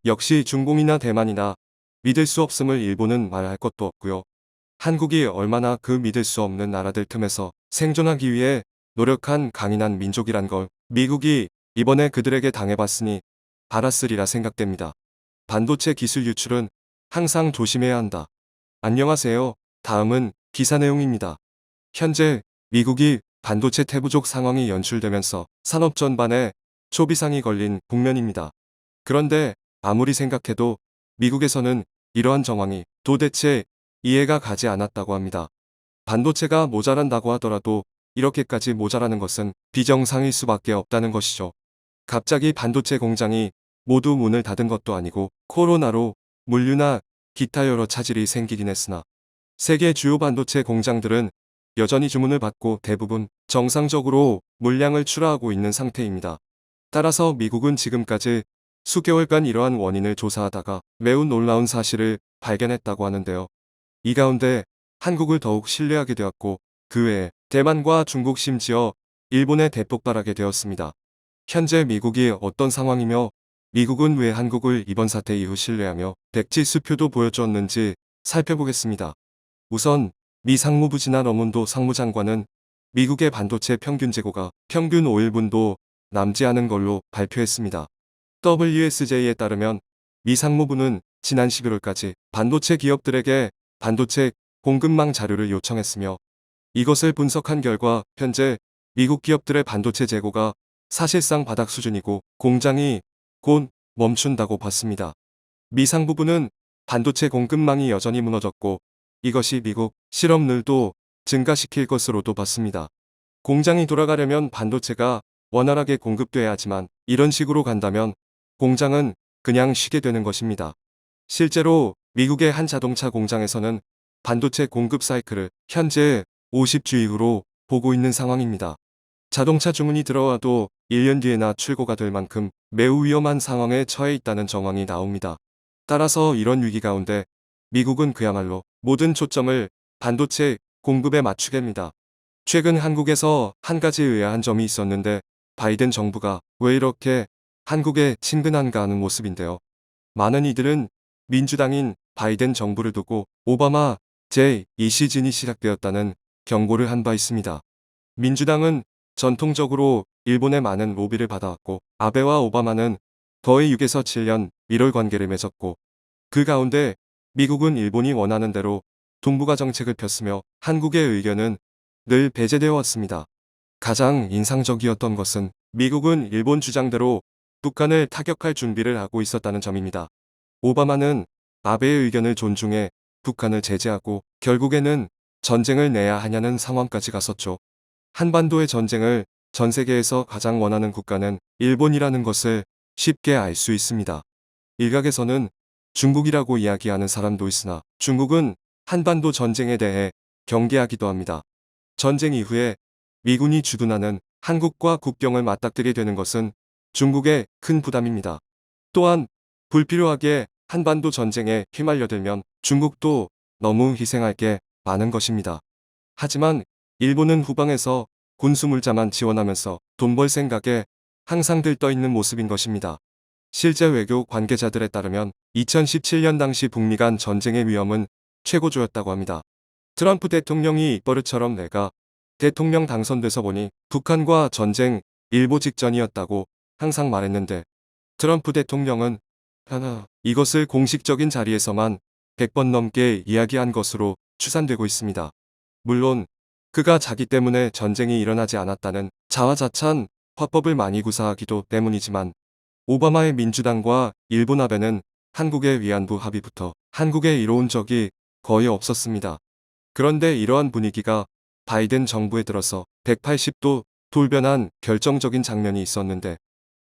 역시 중공이나 대만이나 믿을 수 없음을 일본은 말할 것도 없고요. 한국이 얼마나 그 믿을 수 없는 나라들 틈에서 생존하기 위해 노력한 강인한 민족이란 걸 미국이 이번에 그들에게 당해봤으니 알았으리라 생각됩니다. 반도체 기술 유출은 항상 조심해야 한다. 안녕하세요. 다음은 기사 내용입니다. 현재 미국이 반도체 태부족 상황이 연출되면서 산업 전반에 초비상이 걸린 국면입니다. 그런데 아무리 생각해도 미국에서는 이러한 정황이 도대체 이해가 가지 않았다고 합니다. 반도체가 모자란다고 하더라도 이렇게까지 모자라는 것은 비정상일 수밖에 없다는 것이죠. 갑자기 반도체 공장이 모두 문을 닫은 것도 아니고 코로나로 물류나 기타 여러 차질이 생기긴 했으나 세계 주요 반도체 공장들은 여전히 주문을 받고 대부분 정상적으로 물량을 출하하고 있는 상태입니다. 따라서 미국은 지금까지 수개월간 이러한 원인을 조사하다가 매우 놀라운 사실을 발견했다고 하는데요. 이 가운데 한국을 더욱 신뢰하게 되었고 그 외에 대만과 중국 심지어 일본에 대폭발하게 되었습니다. 현재 미국이 어떤 상황이며 미국은 왜 한국을 이번 사태 이후 신뢰하며 백지수표도 보여주었는지 살펴보겠습니다. 우선 미 상무부 지난 어문도 상무장관은 미국의 반도체 평균 재고가 평균 5일분도 남지 않은 걸로 발표했습니다. WSJ에 따르면 미 상무부는 지난 11월까지 반도체 기업들에게 반도체 공급망 자료를 요청했으며 이것을 분석한 결과 현재 미국 기업들의 반도체 재고가 사실상 바닥 수준이고 공장이 곧 멈춘다고 봤습니다. 미 상무부는 반도체 공급망이 여전히 무너졌고 이것이 미국 실업률도 증가시킬 것으로도 봤습니다. 공장이 돌아가려면 반도체가 원활하게 공급돼야 하지만 이런 식으로 간다면 공장은 그냥 쉬게 되는 것입니다. 실제로 미국의 한 자동차 공장에서는 반도체 공급 사이클을 현재 50주 이후로 보고 있는 상황입니다. 자동차 주문이 들어와도 1년 뒤에나 출고가 될 만큼 매우 위험한 상황에 처해 있다는 정황이 나옵니다. 따라서 이런 위기 가운데 미국은 그야말로 모든 초점을 반도체 공급에 맞추게 합니다. 최근 한국에서 한 가지 의아한 점이 있었는데 바이든 정부가 왜 이렇게 한국에 친근한가 하는 모습인데요. 많은 이들은 민주당인 바이든 정부를 두고 오바마 제2시즌이 시작되었다는 경고를 한 바 있습니다. 민주당은 전통적으로 일본의 많은 로비를 받아왔고 아베와 오바마는 거의 6에서 7년 1월 관계를 맺었고 그 가운데 미국은 일본이 원하는 대로 동북아 정책을 폈으며 한국의 의견은 늘 배제되어 왔습니다. 가장 인상적이었던 것은 미국은 일본 주장대로 북한을 타격할 준비를 하고 있었다는 점입니다. 오바마는 아베의 의견을 존중해 북한을 제재하고 결국에는 전쟁을 내야 하냐는 상황까지 갔었죠. 한반도의 전쟁을 전 세계에서 가장 원하는 국가는 일본이라는 것을 쉽게 알 수 있습니다. 일각에서는 중국이라고 이야기하는 사람도 있으나 중국은 한반도 전쟁에 대해 경계하기도 합니다. 전쟁 이후에 미군이 주둔하는 한국과 국경을 맞닥뜨리게 되는 것은 중국의 큰 부담입니다. 또한 불필요하게 한반도 전쟁에 휘말려들면 중국도 너무 희생할 게 많은 것입니다. 하지만 일본은 후방에서 군수물자만 지원하면서 돈 벌 생각에 항상 들떠있는 모습인 것입니다. 실제 외교 관계자들에 따르면 2017년 당시 북미 간 전쟁의 위험은 최고조였다고 합니다. 트럼프 대통령이 입버릇처럼 내가 대통령 당선돼서 보니 북한과 전쟁 일보 직전이었다고 항상 말했는데 트럼프 대통령은 이것을 공식적인 자리에서만 100번 넘게 이야기한 것으로 추산되고 있습니다. 물론 그가 자기 때문에 전쟁이 일어나지 않았다는 자화자찬 화법을 많이 구사하기도 때문이지만 오바마의 민주당과 일본 아베는 한국의 위안부 합의부터 한국에 이로운 적이 거의 없었습니다. 그런데 이러한 분위기가 바이든 정부에 들어서 180도 돌변한 결정적인 장면이 있었는데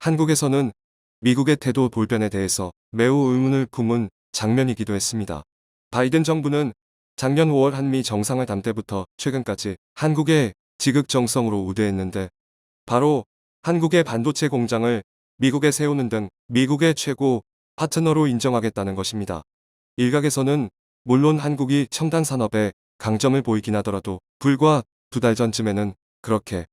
한국에서는 미국의 태도 돌변에 대해서 매우 의문을 품은 장면이기도 했습니다. 바이든 정부는 작년 5월 한미 정상회담 때부터 최근까지 한국에 지극정성으로 우대했는데 바로 한국의 반도체 공장을 미국에 세우는 등 미국의 최고 파트너로 인정하겠다는 것입니다. 일각에서는 물론 한국이 첨단 산업에 강점을 보이긴 하더라도 불과 2달 전쯤에는 그렇게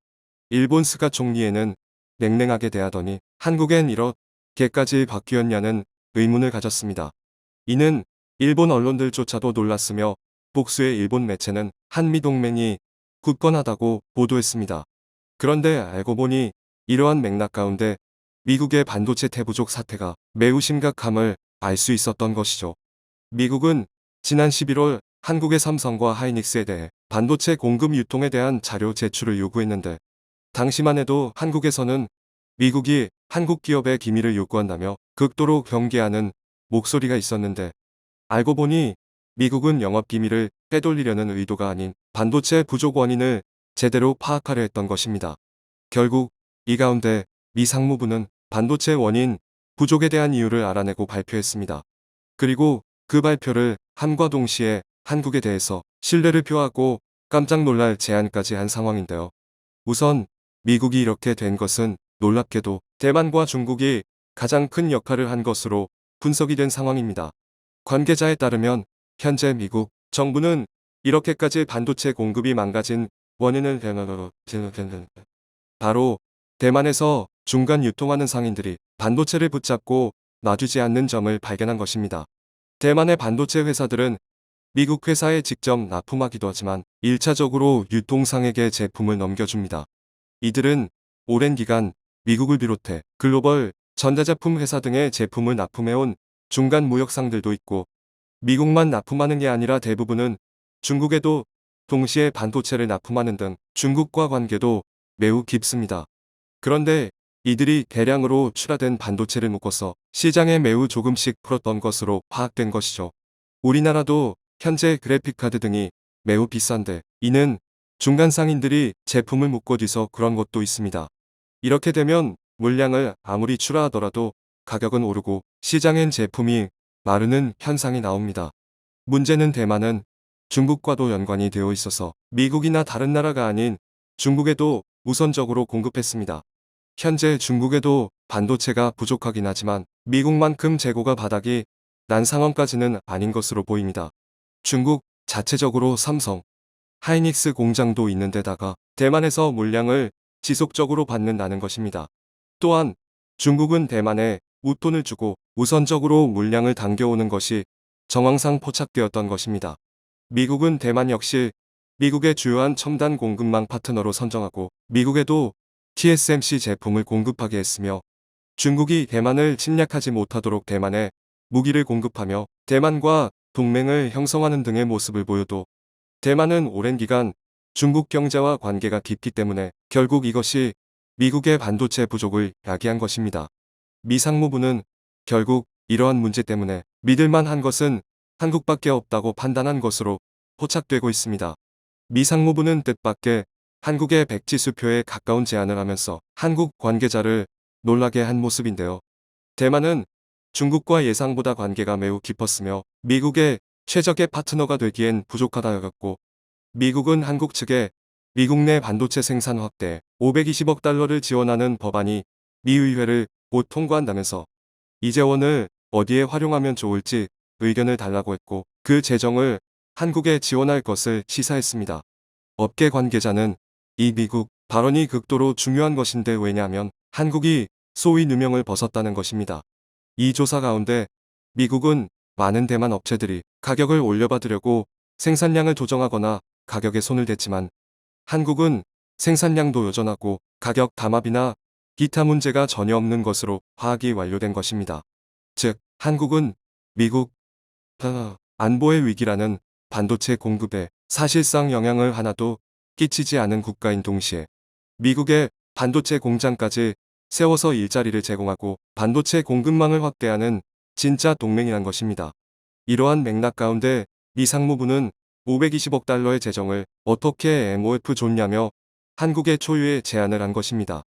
일본 스가 총리에는 냉랭하게 대하더니 한국엔 이렇게까지 바뀌었냐는 의문을 가졌습니다. 이는 일본 언론들조차도 놀랐으며 복수의 일본 매체는 한미동맹이 굳건하다고 보도했습니다. 그런데 알고 보니 이러한 맥락 가운데 미국의 반도체 태부족 사태가 매우 심각함을 알 수 있었던 것이죠. 미국은 지난 11월 한국의 삼성과 하이닉스에 대해 반도체 공급 유통에 대한 자료 제출을 요구했는데 당시만 해도 한국에서는 미국이 한국 기업의 기밀을 요구한다며 극도로 경계하는 목소리가 있었는데 알고 보니 미국은 영업 기밀을 빼돌리려는 의도가 아닌 반도체 부족 원인을 제대로 파악하려 했던 것입니다. 결국 이 가운데 미 상무부는 반도체 원인 부족에 대한 이유를 알아내고 발표했습니다. 그리고 그 발표를 함과 동시에 한국에 대해서 신뢰를 표하고 깜짝 놀랄 제안까지 한 상황인데요. 우선 미국이 이렇게 된 것은 놀랍게도 대만과 중국이 가장 큰 역할을 한 것으로 분석이 된 상황입니다. 관계자에 따르면 현재 미국 정부는 이렇게까지 반도체 공급이 망가진 원인을 바로 대만에서 중간 유통하는 상인들이 반도체를 붙잡고 놔주지 않는 점을 발견한 것입니다. 대만의 반도체 회사들은 미국 회사에 직접 납품하기도 하지만 1차적으로 유통상에게 제품을 넘겨줍니다. 이들은 오랜 기간 미국을 비롯해 글로벌 전자제품 회사 등의 제품을 납품해온 중간 무역상들도 있고 미국만 납품하는 게 아니라 대부분은 중국에도 동시에 반도체를 납품하는 등 중국과 관계도 매우 깊습니다. 그런데 이들이 대량으로 출하된 반도체를 묶어서 시장에 매우 조금씩 풀었던 것으로 파악된 것이죠. 우리나라도 현재 그래픽카드 등이 매우 비싼데 이는 중간 상인들이 제품을 묶어줘서 그런 것도 있습니다. 이렇게 되면 물량을 아무리 출하하더라도 가격은 오르고 시장엔 제품이 마르는 현상이 나옵니다. 문제는 대만은 중국과도 연관이 되어 있어서 미국이나 다른 나라가 아닌 중국에도 우선적으로 공급했습니다. 현재 중국에도 반도체가 부족하긴 하지만 미국만큼 재고가 바닥이 난 상황까지는 아닌 것으로 보입니다. 중국 자체적으로 삼성, 하이닉스 공장도 있는 데다가 대만에서 물량을 지속적으로 받는다는 것입니다. 또한 중국은 대만에 웃돈을 주고 우선적으로 물량을 당겨오는 것이 정황상 포착되었던 것입니다. 미국은 대만 역시 미국의 주요한 첨단 공급망 파트너로 선정하고 미국에도 TSMC 제품을 공급하게 했으며 중국이 대만을 침략하지 못하도록 대만에 무기를 공급하며 대만과 동맹을 형성하는 등의 모습을 보여도 대만은 오랜 기간 중국 경제와 관계가 깊기 때문에 결국 이것이 미국의 반도체 부족을 야기한 것입니다. 미 상무부는 결국 이러한 문제 때문에 믿을만 한 것은 한국밖에 없다고 판단한 것으로 포착되고 있습니다. 미 상무부는 뜻밖의 한국의 백지수표에 가까운 제안을 하면서 한국 관계자를 놀라게 한 모습인데요. 대만은 중국과 예상보다 관계가 매우 깊었으며 미국의 최적의 파트너가 되기엔 부족하다 여겼고 미국은 한국 측에 미국 내 반도체 생산 확대 520억 달러를 지원하는 법안이 미 의회를 곧 통과한다면서 이 재원을 어디에 활용하면 좋을지 의견을 달라고 했고 그 재정을 한국에 지원할 것을 시사했습니다. 업계 관계자는 이 미국 발언이 극도로 중요한 것인데 왜냐하면 한국이 소위 누명을 벗었다는 것입니다. 이 조사 가운데 미국은 많은 대만 업체들이 가격을 올려받으려고 생산량을 조정하거나 가격에 손을 댔지만 한국은 생산량도 여전하고 가격 담합이나 기타 문제가 전혀 없는 것으로 파악이 완료된 것입니다. 즉 한국은 미국 안보의 위기라는 반도체 공급에 사실상 영향을 하나도 끼치지 않은 국가인 동시에 미국의 반도체 공장까지 세워서 일자리를 제공하고 반도체 공급망을 확대하는 진짜 동맹이란 것입니다. 이러한 맥락 가운데 미 상무부는 520억 달러의 재정을 어떻게 MOF 줬냐며 한국의 초유의 제안을 한 것입니다.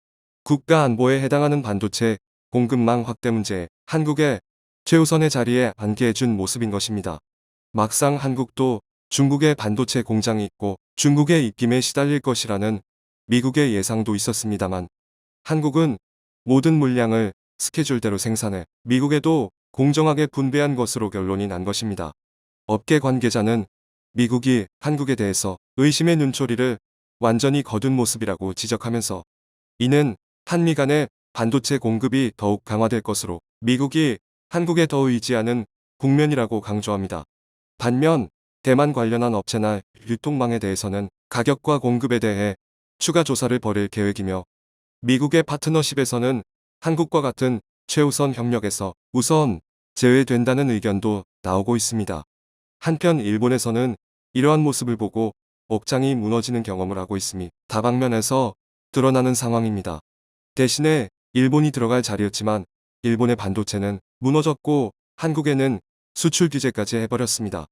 국가 안보에 해당하는 반도체 공급망 확대 문제에 한국의 최우선의 자리에 앉게해준 모습인 것입니다. 막상 한국도 중국의 반도체 공장이 있고 중국의 입김에 시달릴 것이라는 미국의 예상도 있었습니다만 한국은 모든 물량을 스케줄대로 생산해 미국에도 공정하게 분배한 것으로 결론이 난 것입니다. 업계 관계자는 미국이 한국에 대해서 의심의 눈초리를 완전히 거둔 모습이라고 지적하면서 이는 한미 간의 반도체 공급이 더욱 강화될 것으로 미국이 한국에 더 의지하는 국면이라고 강조합니다. 반면 대만 관련한 업체나 유통망에 대해서는 가격과 공급에 대해 추가 조사를 벌일 계획이며 미국의 파트너십에서는 한국과 같은 최우선 협력에서 우선 제외된다는 의견도 나오고 있습니다. 한편 일본에서는 이러한 모습을 보고 억장이 무너지는 경험을 하고 있음이 다방면에서 드러나는 상황입니다. 대신에 일본이 들어갈 자리였지만 일본의 반도체는 무너졌고 한국에는 수출 규제까지 해버렸습니다.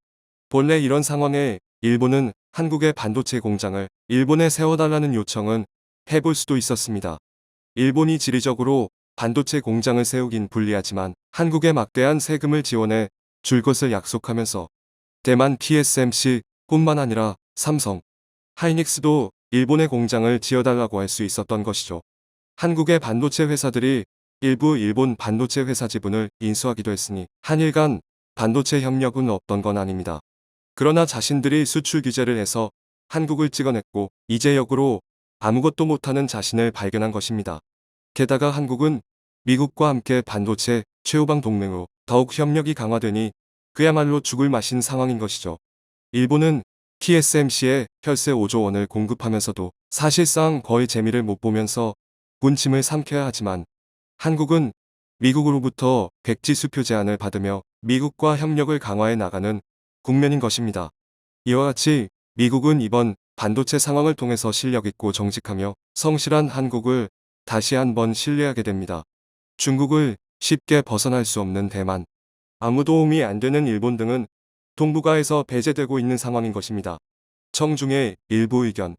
본래 이런 상황에 일본은 한국의 반도체 공장을 일본에 세워달라는 요청은 해볼 수도 있었습니다. 일본이 지리적으로 반도체 공장을 세우긴 불리하지만 한국에 막대한 세금을 지원해 줄 것을 약속하면서 대만 TSMC뿐만 아니라 삼성, 하이닉스도 일본의 공장을 지어달라고 할 수 있었던 것이죠. 한국의 반도체 회사들이 일부 일본 반도체 회사 지분을 인수하기도 했으니 한일 간 반도체 협력은 없던 건 아닙니다. 그러나 자신들이 수출 규제를 해서 한국을 찍어냈고 이제 역으로 아무것도 못하는 자신을 발견한 것입니다. 게다가 한국은 미국과 함께 반도체 최후방 동맹으로 더욱 협력이 강화되니 그야말로 죽을 맛인 상황인 것이죠. 일본은 TSMC에 혈세 5조 원을 공급하면서도 사실상 거의 재미를 못 보면서 군침을 삼켜야 하지만 한국은 미국으로부터 백지 수표 제안을 받으며 미국과 협력을 강화해 나가는 국면인 것입니다. 이와 같이 미국은 이번 반도체 상황을 통해서 실력있고 정직하며 성실한 한국을 다시 한번 신뢰하게 됩니다. 중국을 쉽게 벗어날 수 없는 대만, 아무 도움이 안 되는 일본 등은 동북아에서 배제되고 있는 상황인 것입니다. 청중의 일부 의견.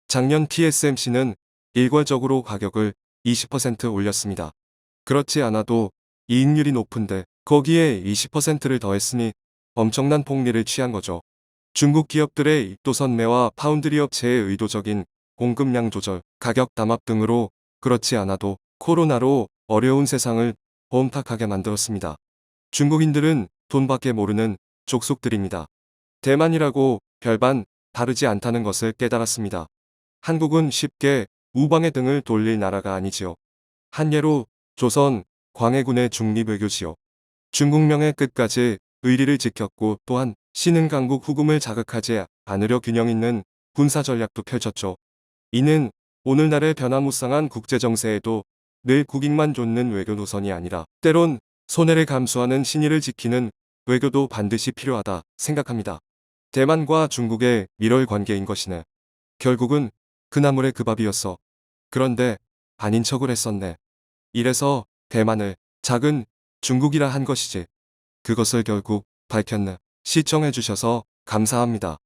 작년 TSMC는 일괄적으로 가격을 20% 올렸습니다. 그렇지 않아도 이익률이 높은데 거기에 20%를 더했으니 엄청난 폭리를 취한 거죠. 중국 기업들의 입도선매와 파운드리 업체의 의도적인 공급량 조절, 가격 담합 등으로 그렇지 않아도 코로나로 어려운 세상을 험탁하게 만들었습니다. 중국인들은 돈밖에 모르는 족속들입니다. 대만이라고 별반 다르지 않다는 것을 깨달았습니다. 한국은 쉽게 우방의 등을 돌릴 나라가 아니지요. 한 예로 조선 광해군의 중립외교지요. 중국명의 끝까지 의리를 지켰고 또한 신흥강국 후금을 자극하지 않으려 균형 있는 군사 전략도 펼쳤죠. 이는 오늘날의 변화무쌍한 국제정세에도 늘 국익만 좇는 외교 노선이 아니라 때론 손해를 감수하는 신의를 지키는 외교도 반드시 필요하다 생각합니다. 대만과 중국의 밀월 관계인 것이네. 결국은 그 나물의 그 밥이었어. 그런데 아닌 척을 했었네. 이래서 대만을 작은 중국이라 한 것이지. 그것을 결국 밝혔네. 시청해주셔서 감사합니다.